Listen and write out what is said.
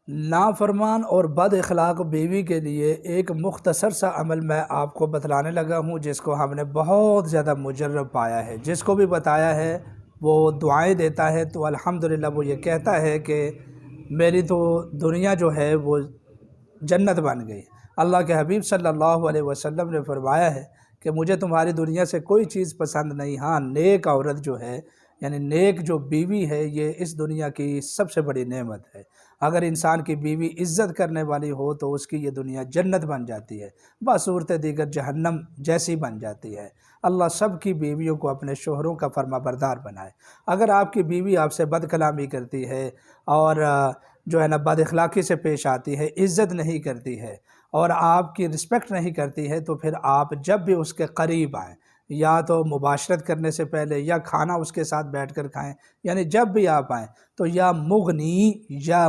نافرمان اور بد اخلاق بیوی کے لیے ایک مختصر سا عمل میں آپ کو بتلانے لگا ہوں، جس کو ہم نے بہت زیادہ مجرب پایا ہے۔ جس کو بھی بتایا ہے وہ دعائیں دیتا ہے تو الحمدللہ وہ یہ کہتا ہے کہ میری تو دنیا جو ہے وہ جنت بن گئی۔ اللہ کے حبیب صلی اللہ علیہ وسلم نے فرمایا ہے کہ مجھے تمہاری دنیا سے کوئی چیز پسند نہیں، ہاں نیک عورت جو ہے یعنی نیک جو بیوی ہے یہ اس دنیا کی سب سے بڑی نعمت ہے۔ اگر انسان کی بیوی عزت کرنے والی ہو تو اس کی یہ دنیا جنت بن جاتی ہے، بصورت دیگر جہنم جیسی بن جاتی ہے۔ اللہ سب کی بیویوں کو اپنے شوہروں کا فرما بردار بنائے۔ اگر آپ کی بیوی آپ سے بد کلامی کرتی ہے اور جو ہے نا بد اخلاقی سے پیش آتی ہے، عزت نہیں کرتی ہے اور آپ کی رسپیکٹ نہیں کرتی ہے، تو پھر آپ جب بھی اس کے قریب آئیں، یا تو مباشرت کرنے سے پہلے یا کھانا اس کے ساتھ بیٹھ کر کھائیں، یعنی جب بھی آپ آئیں تو یا مغنی یا